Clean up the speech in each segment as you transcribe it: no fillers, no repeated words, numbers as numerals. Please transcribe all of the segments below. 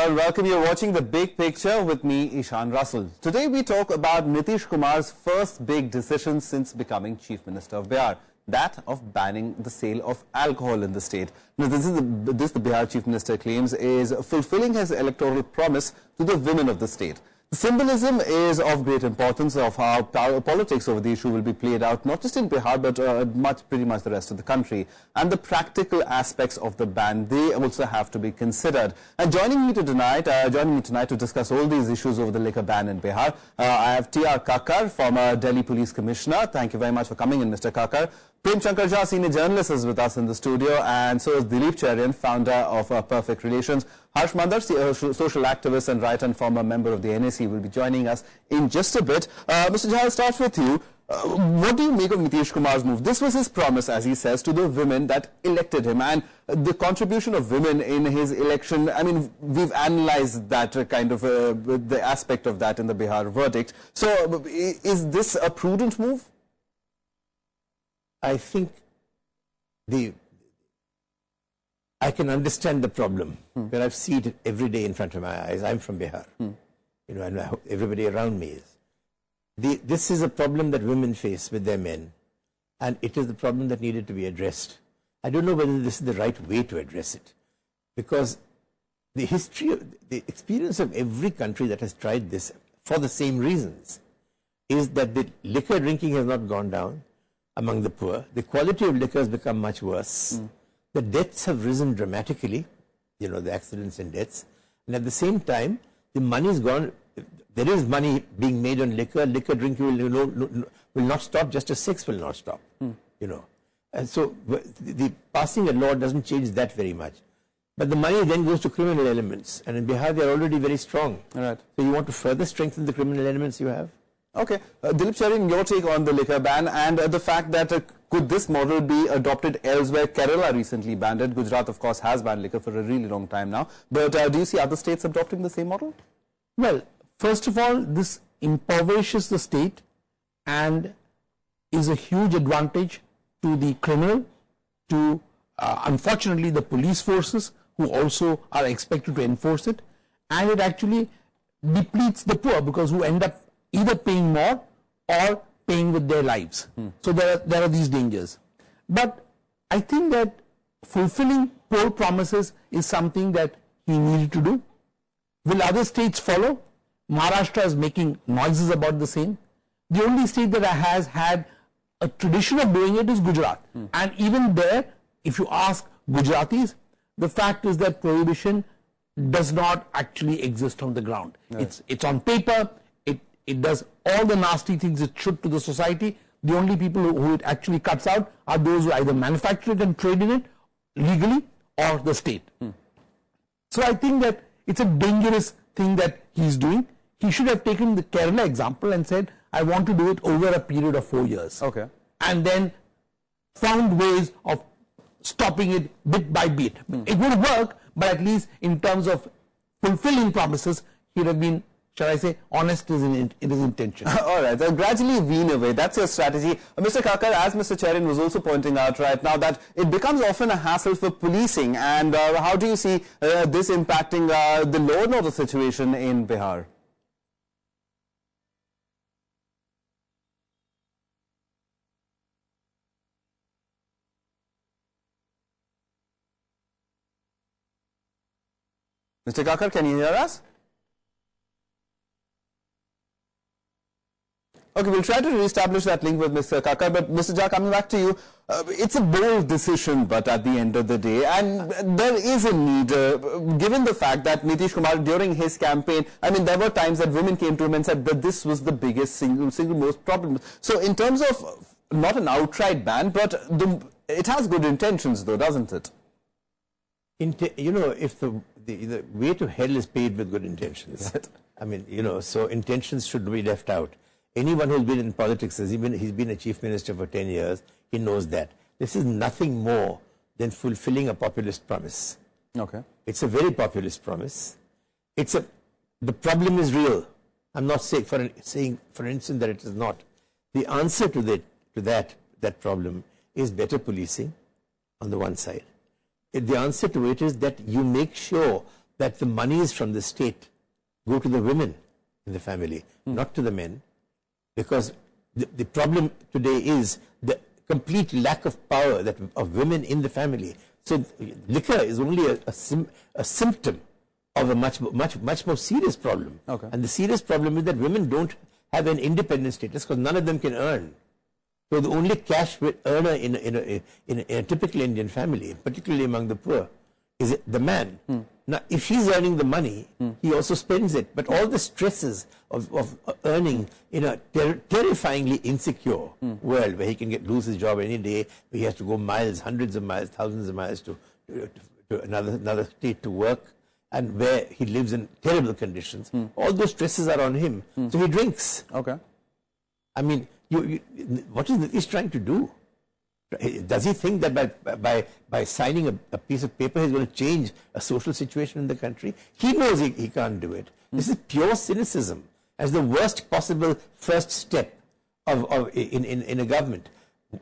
world. Welcome. You're watching The Big Picture with me, Ishan Russell. Today we talk about Nitish Kumar's first big decision since becoming Chief Minister of Bihar, that of banning the sale of alcohol in the state. Now, this the Bihar Chief Minister claims is fulfilling his electoral promise to the women of the state. The symbolism is of great importance of how politics over the issue will be played out, not just in Bihar, but pretty much the rest of the country. And the practical aspects of the ban, they also have to be considered. And joining me tonight to discuss all these issues over the liquor ban in Bihar, I have T.R. Kakkar, former Delhi Police Commissioner. Thank you very much for coming in, Mr. Kakkar. Prem, Shankar, senior journalist, is with us in the studio, and so is Dilip, Cherian, founder of Perfect Relations. Mander, social activist and writer and former member of the NAC, will be joining us in just a bit. Mr. Jha, I'll start with you. What do you make of Nitish Kumar's move? This was his promise, as he says, to the women that elected him, and the contribution of women in his election. I mean, we've analyzed that kind of the aspect of that in the Bihar verdict. So, is this a prudent move? I think I can understand the problem, but I've seen it every day in front of my eyes. I'm from Bihar, you know, and everybody around me is. This is a problem that women face with their men, and it is the problem that needed to be addressed. I don't know whether this is the right way to address it, because the experience of every country that has tried this for the same reasons is that the liquor drinking has not gone down among the poor. The quality of liquor has become much worse. The deaths have risen dramatically, you know, the accidents and deaths. And at the same time, the money is gone. There is money being made on liquor. Liquor drinking will not stop, just as sex will not stop, you know. And so the passing a law doesn't change that very much. But the money then goes to criminal elements. And in Bihar, they are already very strong. All right. So you want to further strengthen the criminal elements you have? Okay. Dilip, Cherian, your take on the liquor ban and the fact that could this model be adopted elsewhere? Kerala recently banned it. Gujarat, of course, has banned liquor for a really long time now. But do you see other states adopting the same model? Well, first of all, this impoverishes the state and is a huge advantage to the criminal, to unfortunately the police forces who also are expected to enforce it, and it actually depletes the poor because who end up either paying more or paying with their lives. So there are these dangers. But I think that fulfilling poll promises is something that he needed to do. Will other states follow? Maharashtra is making noises about the same. The only state that has had a tradition of doing it is Gujarat. And even there, if you ask Gujaratis, the fact is that prohibition does not actually exist on the ground. Right. It's on paper. It does all the nasty things it should to the society. The only people who it actually cuts out are those who either manufacture it and trade in it legally or the state. So I think that it's a dangerous thing that he's doing. He should have taken the Kerala example and said, I want to do it over a period of 4 years. Okay. And then found ways of stopping it bit by bit. It would work, but at least in terms of fulfilling promises, he'd have been, shall I say, honest in his intention. All right, gradually wean away. That's your strategy. Mr. Kakkar, as Mr. Cherian was also pointing out right now, that it becomes often a hassle for policing. And how do you see this impacting the law and order situation in Bihar? Mr. Kakkar, can you hear us? Okay, we'll try to reestablish that link with Mr. Kakkar, but Mr. Jha, coming back to you, it's a bold decision, but at the end of the day, and there is a need, given the fact that Nitish Kumar, during his campaign, I mean, there were times that women came to him and said that this was the biggest single most problem. So in terms of not an outright ban, but it has good intentions though, doesn't it? You know, if the way to hell is paved with good intentions. I mean, you know, so intentions should be left out. Anyone who's been in politics, he's been a chief minister for 10 years, he knows that. This is nothing more than fulfilling a populist promise. Okay. It's a very populist promise. The problem is real. I'm not saying, for instance, that it is not. The answer to that problem is better policing on the one side. The answer to it is that you make sure that the monies from the state go to the women in the family, not to the men, because the problem today is the complete lack of power of women in the family. So liquor is only a symptom of a much more serious problem. Okay. And the serious problem is that women don't have an independent status because none of them can earn. So the only cash earner in a typical Indian family, particularly among the poor, is the man. Now, if he's earning the money, he also spends it. But all the stresses of earning in a terrifyingly insecure world where he can lose his job any day, where he has to go miles, hundreds of miles, thousands of miles to another state to work, and where he lives in terrible conditions, all those stresses are on him. So he drinks. Okay. I mean, what is Nitish trying to do? Does he think that by signing a piece of paper he's going to change a social situation in the country? He knows he can't do it. This is pure cynicism as the worst possible first step in a government.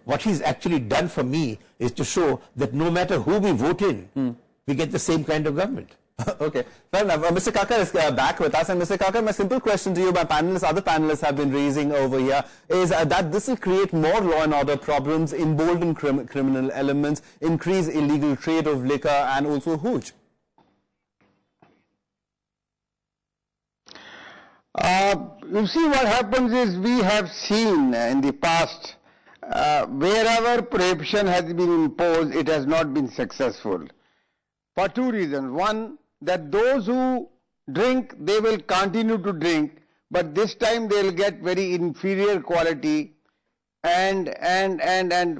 What he's actually done for me is to show that no matter who we vote in, we get the same kind of government. Okay, fair enough. Mr. Kakkar is back with us. And Mr. Kakkar, my simple question to you, my panelists, other panelists have been raising over here, is that this will create more law and order problems, embolden criminal elements, increase illegal trade of liquor, and also hooch. You see, what happens is we have seen in the past, wherever prohibition has been imposed, it has not been successful. For two reasons. One, that those who drink, they will continue to drink, but this time they will get very inferior quality and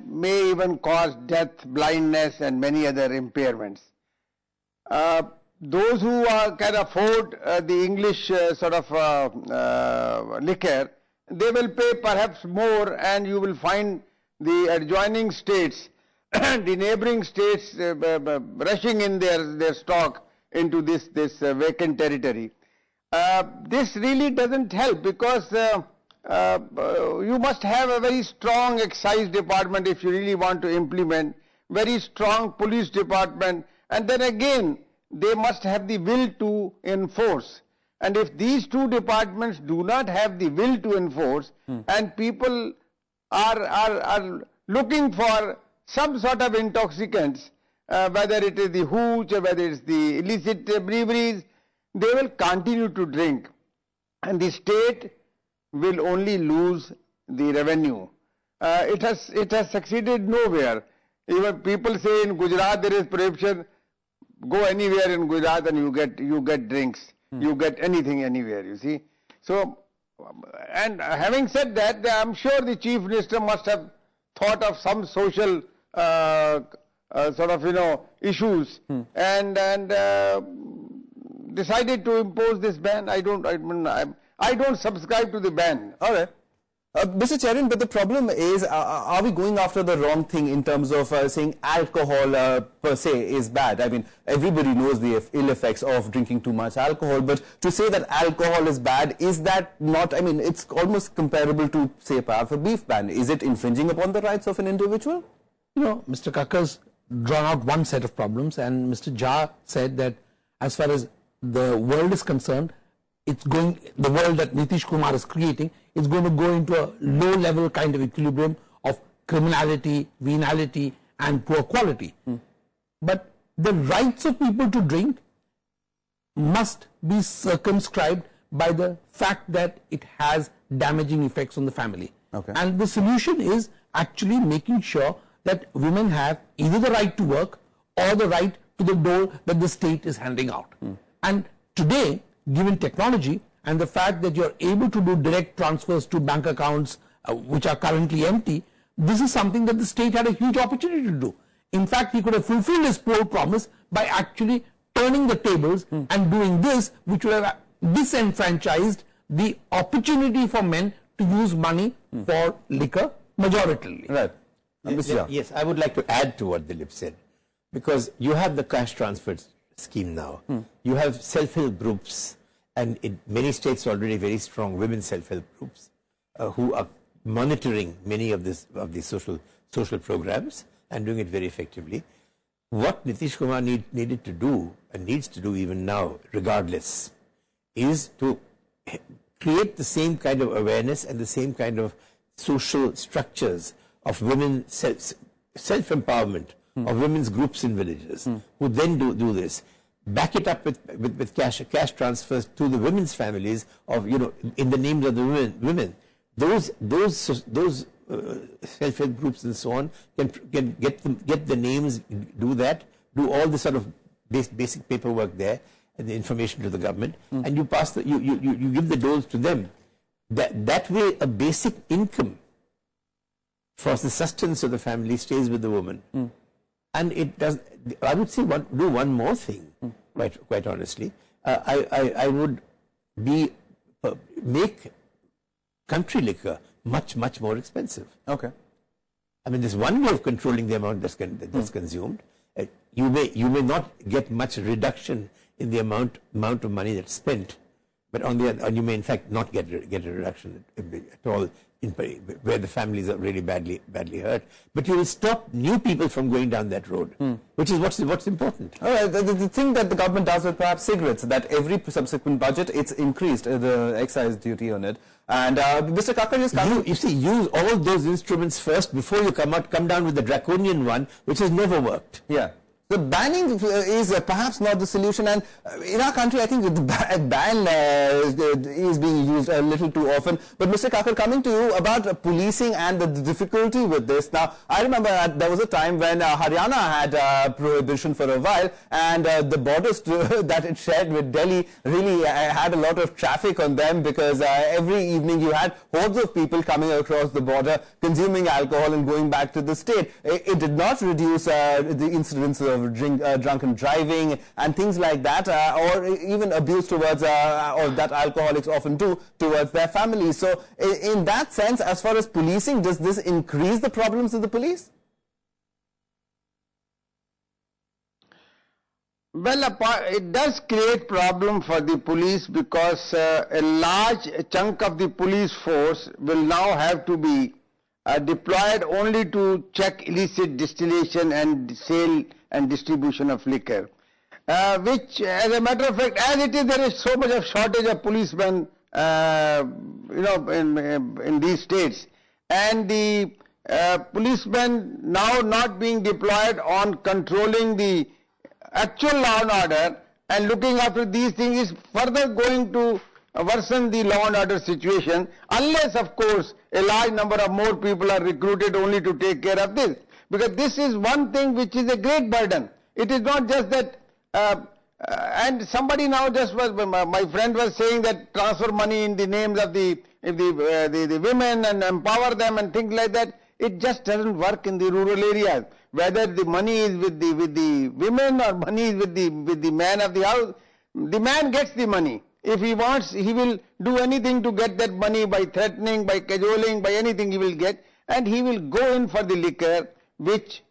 may even cause death, blindness, and many other impairments. Those who can afford the English liquor, they will pay perhaps more, and you will find the adjoining states, the neighboring states rushing in their stock into this vacant territory. This really doesn't help, because you must have a very strong excise department if you really want to implement, very strong police department, and then again they must have the will to enforce. And if these two departments do not have the will to enforce, and people are looking for some sort of intoxicants, whether it is the hooch or whether it's the illicit breweries, they will continue to drink, and the state will only lose the revenue. It has succeeded nowhere. Even people say in Gujarat there is prohibition. Go anywhere in Gujarat and you get drinks. You get anything anywhere, you see. So, and having said that, I'm sure the Chief Minister must have thought of some social issues and decided to impose this ban. I don't subscribe to the ban. All right. Mr. Cherian, but the problem is, are we going after the wrong thing in terms of saying alcohol per se is bad? I mean, everybody knows the ill effects of drinking too much alcohol, but to say that alcohol is bad, is that not, I mean, it's almost comparable to, say, perhaps a beef ban. Is it infringing upon the rights of an individual? You know, Mr. Kakkar's drawn out one set of problems, and Mr. Jha said that as far as the world is concerned, the world that Nitish Kumar is creating is going to go into a low-level kind of equilibrium of criminality, venality, and poor quality. But the rights of people to drink must be circumscribed by the fact that it has damaging effects on the family. Okay. And the solution is actually making sure that women have either the right to work or the right to the dole that the state is handing out. And today, given technology and the fact that you're able to do direct transfers to bank accounts which are currently empty, this is something that the state had a huge opportunity to do. In fact, he could have fulfilled his poor promise by actually turning the tables and doing this, which would have disenfranchised the opportunity for men to use money for liquor majoritarily. Right. Yes, I would like to add to what Dilip said, because you have the cash transfer scheme now. You have self-help groups, and in many states already very strong women self-help groups who are monitoring many of these social programs and doing it very effectively. What Nitish Kumar needed to do, and needs to do even now, regardless, is to create the same kind of awareness and the same kind of social structures of women self-empowerment, of women's groups in villages, who then do this. Back it up with cash transfers to the women's families of, in the names of the women. Those self-help groups and so on can get the names, do all the sort of basic paperwork there and the information to the government, and you pass you give the doles to them. That way, a basic income for the sustenance of the family stays with the woman. And it does. I would say do one more thing. Quite honestly, I would make country liquor much more expensive. Okay. I mean, there's one way of controlling the amount that's consumed. You may not get much reduction in the amount of money that's spent, but you may in fact not get a reduction at all where the families are really badly hurt. But you will stop new people from going down that road, which is what's important. All right, the thing that the government does with perhaps cigarettes, that every subsequent budget it's increased the excise duty on it. And Mr. Kakkar just use all those instruments first before you come down with the draconian one, which has never worked. Yeah. The banning is perhaps not the solution, and in our country I think the ban is being used a little too often. But Mr. Kakkar, coming to you about policing and the difficulty with this. Now, I remember there was a time when Haryana had prohibition for a while, and the borders that it shared with Delhi really had a lot of traffic on them, because every evening you had hordes of people coming across the border, consuming alcohol and going back to the state. It did not reduce the incidence of drunken driving and things like that, or even abuse towards, or that alcoholics often do towards their families. So in that sense, as far as policing, does this increase the problems of the police? Well, it does create problem for the police, because a large chunk of the police force will now have to be deployed only to check illicit distillation and sale and distribution of liquor, which, as a matter of fact, as it is, there is so much of shortage of policemen, in these states, and the policemen now not being deployed on controlling the actual law and order and looking after these things is further going to worsen the law and order situation, unless, of course, a large number of more people are recruited only to take care of this. Because this is one thing which is a great burden. It is not just that, and somebody now just was, my friend was saying that transfer money in the names of the women and empower them and things like that. It just doesn't work in the rural areas. Whether the money is with the women or money is with the man of the house, the man gets the money. If he wants, he will do anything to get that money, by threatening, by cajoling, by anything he will get, and he will go in for the liquor, which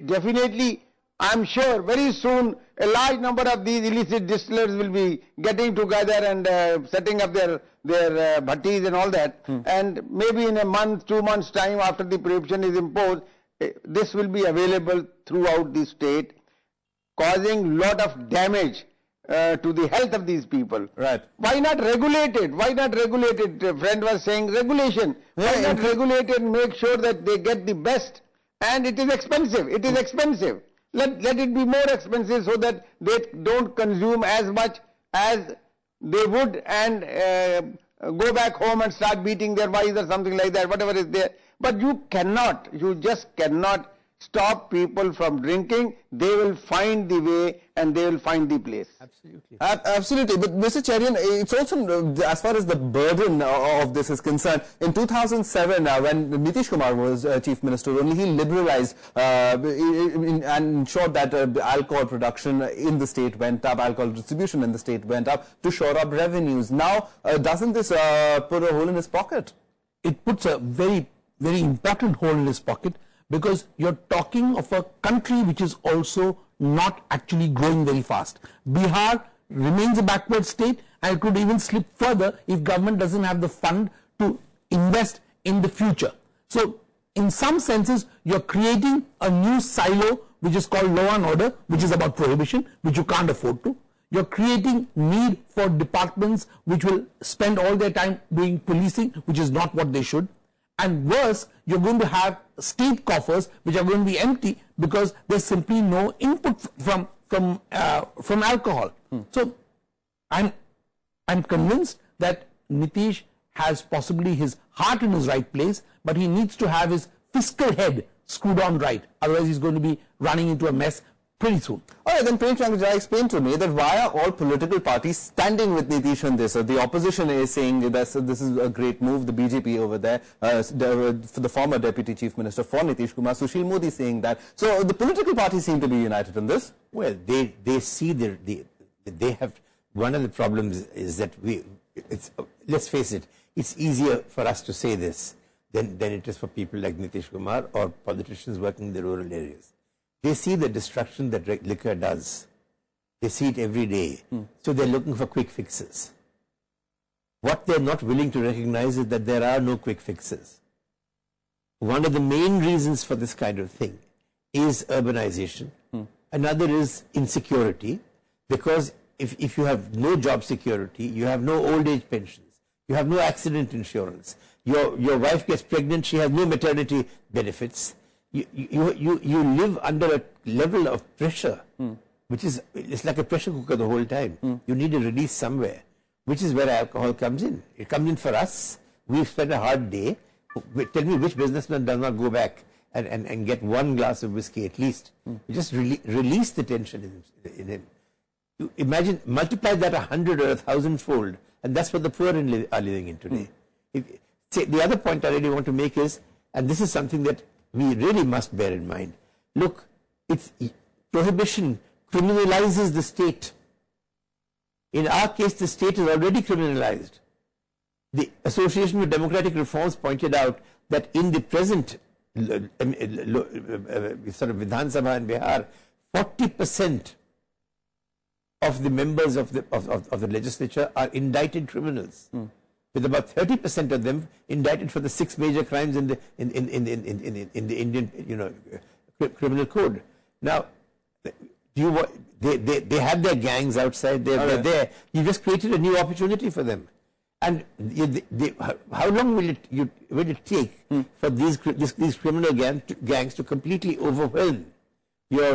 definitely, I'm sure, very soon a large number of these illicit distillers will be getting together and setting up their bhattis and all that, and maybe in a month, 2 months' time, after the prohibition is imposed, this will be available throughout the state, causing lot of damage to the health of these people. Right. Why not regulate it? Why not regulate it? A friend was saying regulation. Yeah, why not regulate it and make sure that they get the best? And it is expensive. It is expensive. Let it be more expensive, so that they don't consume as much as they would, and go back home and start beating their wives or something like that, whatever is there. But you just cannot stop people from drinking. They will find the way and they will find the place. Absolutely. Absolutely. But Mr. Cherian, it's also, as far as the burden of this is concerned, in 2007, when Nitish Kumar was Chief Minister, only he liberalized and ensured that alcohol production in the state went up, alcohol distribution in the state went up to shore up revenues. Now, doesn't this put a hole in his pocket? It puts a very, very important hole in his pocket, because you're talking of a country which is also not actually growing very fast. Bihar remains a backward state, and it could even slip further if government doesn't have the fund to invest in the future. So in some senses, you're creating a new silo which is called law and order, which is about prohibition, which you can't afford to. You're creating need for departments which will spend all their time doing policing, which is not what they should. And worse, you're going to have state coffers which are going to be empty because there's simply no input from alcohol. So I'm convinced that Nitish has possibly his heart in his right place, but he needs to have his fiscal head screwed on right. Otherwise, he's going to be running into a mess pretty soon. All right, then Prem, explain to me that why are all political parties standing with Nitish on this? The opposition is saying that this is a great move. The BJP over there, for the former Deputy Chief Minister for Nitish Kumar, Sushil Modi, saying that. So the political parties seem to be united on this. Well, they see they have, one of the problems is that let's face it, it's easier for us to say this than it is for people like Nitish Kumar or politicians working in the rural areas. They see the destruction that liquor does. They see it every day. So they're looking for quick fixes. What they're not willing to recognize is that there are no quick fixes. One of the main reasons for this kind of thing is urbanization. Another is insecurity, because if you have no job security, you have no old age pensions, you have no accident insurance, your wife gets pregnant, she has no maternity benefits. You live under a level of pressure, which is, it's like a pressure cooker the whole time. You need a release somewhere, which is where alcohol comes in. It comes in for us. We've spent a hard day. Tell me which businessman does not go back and get one glass of whiskey at least. You just release the tension in him. You imagine, multiply that 100 or 1,000-fold, and that's what the poor are living in today. The other point I really want to make is, and this is something that we really must bear in mind. Look, prohibition criminalizes the state. In our case, the state is already criminalized. The Association for Democratic Reforms pointed out that in the present sort of Vidhan Sabha in Bihar, 40% of the members of the legislature are indicted criminals. With about 30% of them indicted for the 6 major crimes in the Indian criminal code. Now, they have their gangs outside. They're there. You just created a new opportunity for them. And how long will it take for these criminal gangs to completely overwhelm your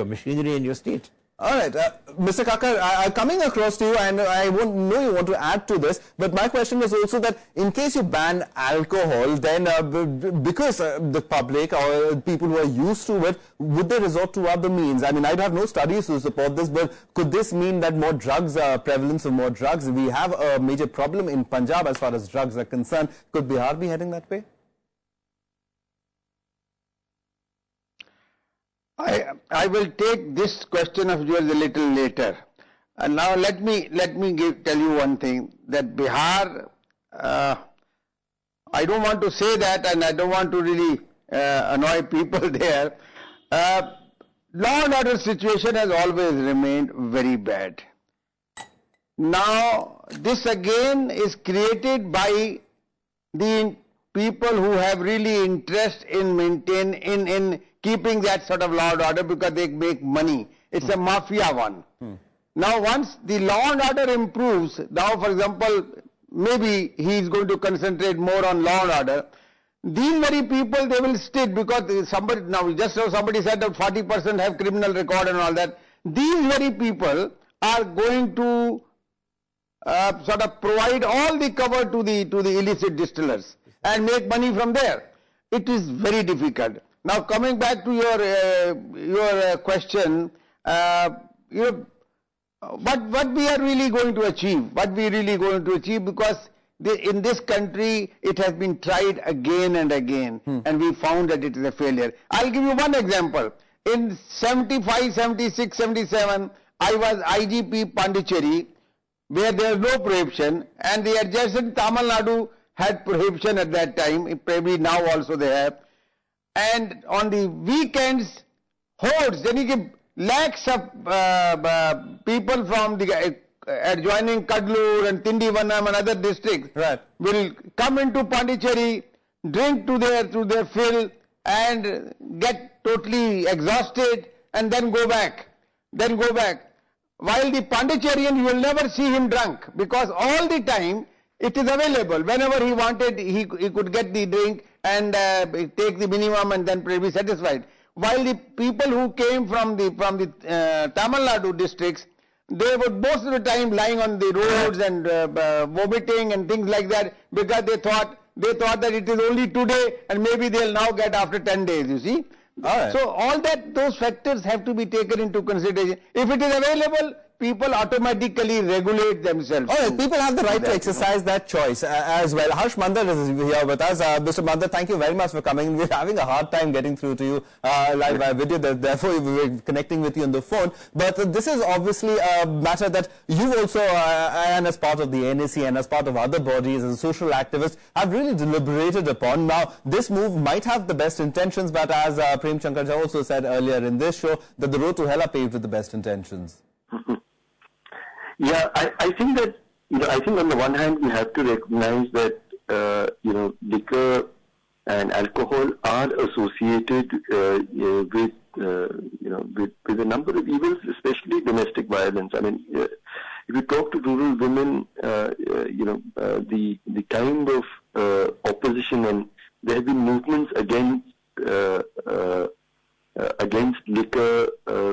machinery and your state? All right, Mr. Kakkar, coming across to you, and I know you want to add to this, but my question was also that in case you ban alcohol, then because the public or people who are used to it, would they resort to other means? I mean, I have no studies to support this, but could this mean that more drugs, prevalence of more drugs? We have a major problem in Punjab as far as drugs are concerned. Could Bihar be heading that way? I will take this question of yours a little later. And now let me tell you one thing, that Bihar, I don't want to say that, and I don't want to really annoy people there. Law and order situation has always remained very bad. Now, this again is created by the people who have really interest in keeping that sort of law and order, because they make money. It's a mafia one. Now, once the law and order improves, now for example, maybe he is going to concentrate more on law and order. These very people, they will stick, because somebody, now just now somebody said that 40% have criminal record and all that. These very people are going to sort of provide all the cover to the illicit distillers and make money from there. It is very difficult. Now, coming back to your question, what we are really going to achieve? What we really going to achieve? Because in this country, it has been tried again and again, and we found that it is a failure. I'll give you one example. In 75, 76, 77, I was IGP Pondicherry, where there was no prohibition, and the adjacent Tamil Nadu had prohibition at that time. Probably now also they have. And on the weekends, hordes, lakhs of people from the adjoining Kadlur and Tindivanam and other districts will come into Pondicherry, drink to their fill, and get totally exhausted and then go back. While the Pondicherrian, you will never see him drunk, because all the time it is available. Whenever he wanted, he could get the drink and take the minimum and then be satisfied. While the people who came from the Tamil Nadu districts, they would most of the time lying on the roads and vomiting and things like that, because they thought that it is only today and maybe they'll now get after 10 days, you see. All right. So all those factors have to be taken into consideration. If it is available, people automatically regulate themselves. All right, people have the right to exercise that choice as well. Harsh Mander is here with us. Mr. Mander, thank you very much for coming. We're having a hard time getting through to you live by video, therefore we're connecting with you on the phone. But this is obviously a matter that you also, and as part of the NAC and as part of other bodies, as a social activist, have really deliberated upon. Now, this move might have the best intentions, but as Prem Shankar also said earlier in this show, that the road to hell are paved with the best intentions. Yeah, I think that, I think on the one hand we have to recognize that, liquor and alcohol are associated with a number of evils, especially domestic violence. I mean, if you talk to rural women, the kind of opposition, and there have been movements against liquor,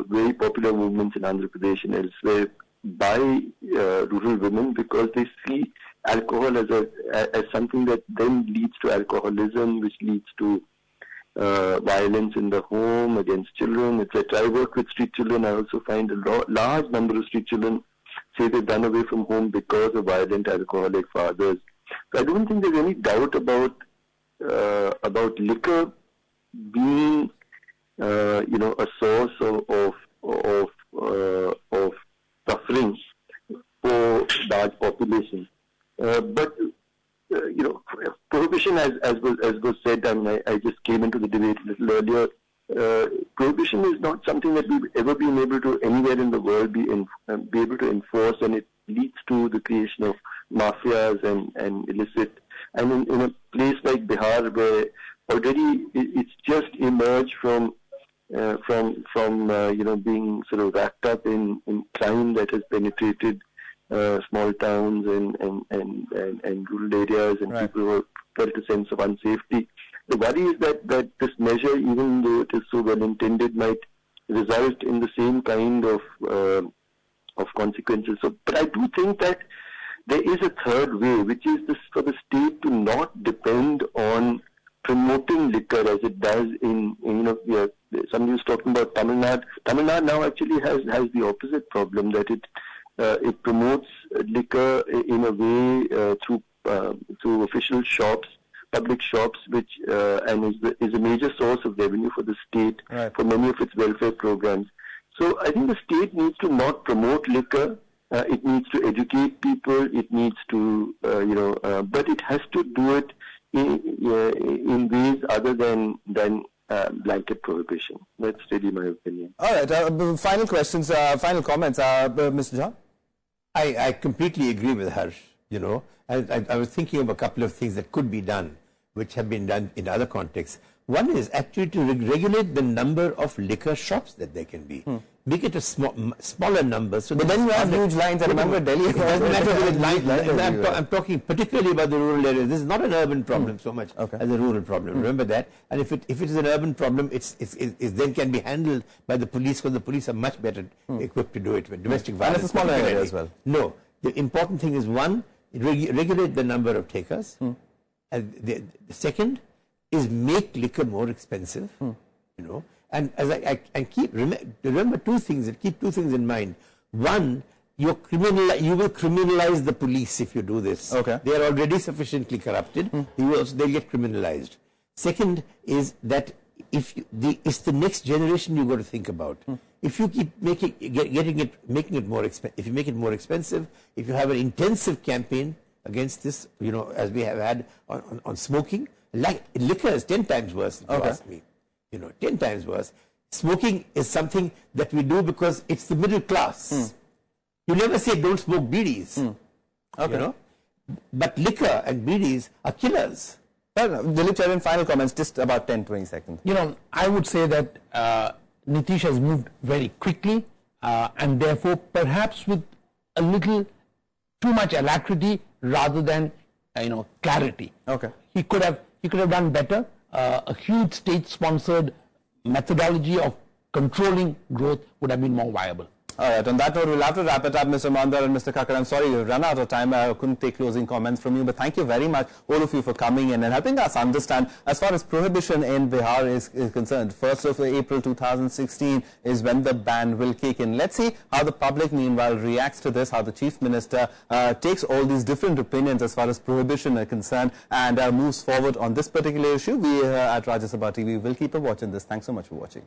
very popular movements in Andhra Pradesh and elsewhere, by rural women, because they see alcohol as something that then leads to alcoholism, which leads to violence in the home against children, etc. I work with street children. I also find a large number of street children say they've run away from home because of violent alcoholic fathers. So I don't think there's any doubt about liquor being a source of suffering for large populations. But prohibition, as was said, I mean, I just came into the debate a little earlier. Prohibition is not something that we've ever been able to anywhere in the world be able to enforce, and it leads to the creation of mafias and illicit. And in a place like Bihar, where already it's just emerged from being sort of wrapped up in crime that has penetrated small towns and rural areas, and right. people who felt a sense of unsafety. The worry is that this measure, even though it is so well intended, might result in the same kind of consequences. So, but I do think that there is a third way, which is for the state to not depend on promoting liquor as it does in somebody was talking about Tamil Nadu. Tamil Nadu now actually has the opposite problem, that it promotes liquor in a way through official shops, public shops, which and is a major source of revenue for the state, right, for many of its welfare programs. So I think the state needs to not promote liquor. It needs to educate people. It needs to but it has to do it in ways other than blanket prohibition. That's really my opinion. All right. Final questions, final comments, Mr. John? I completely agree with Harsh. I was thinking of a couple of things that could be done, which have been done in other contexts. One is actually to regulate the number of liquor shops that there can be. Make it a smaller number. So but then you have huge lines. I remember Delhi. It doesn't matter with lines. I'm talking particularly about the rural areas. This is not an urban problem so much as a rural problem. Remember that. And if it is an urban problem, it then can be handled by the police, because the police are much better equipped to do it with domestic violence. And it's a smaller area as well. No. The important thing is, one, regulate the number of takers. And the second is make liquor more expensive. And as I remember two things, and keep two things in mind. One, you will criminalize the police if you do this. Okay. They are already sufficiently corrupted. They'll get criminalized. Second is that it's the next generation you've got to think about. If you keep making it more expensive, if you make it more expensive, if you have an intensive campaign against this, as we have had on smoking, liquor is 10 times worse, if you ask me. 10 times worse. Smoking is something that we do because it's the middle class. You never say don't smoke bidis. But liquor and bidis are killers. Dilip, Cherian, final comments, just about 10-20 seconds. You know, I would say that Nitish has moved very quickly and therefore perhaps with a little too much alacrity rather than clarity. Okay. He could have done better. A huge state-sponsored methodology of controlling growth would have been more viable. All right, on that note, we'll have to wrap it up, Mr. Mander and Mr. Kakkar. I'm sorry, we've run out of time. I couldn't take closing comments from you, but thank you very much, all of you, for coming in and helping us understand as far as prohibition in Bihar is concerned. 1st of April 2016 is when the ban will kick in. Let's see how the public, meanwhile, reacts to this, how the Chief Minister takes all these different opinions as far as prohibition are concerned and moves forward on this particular issue. We at Rajya Sabha TV will keep a watch on this. Thanks so much for watching.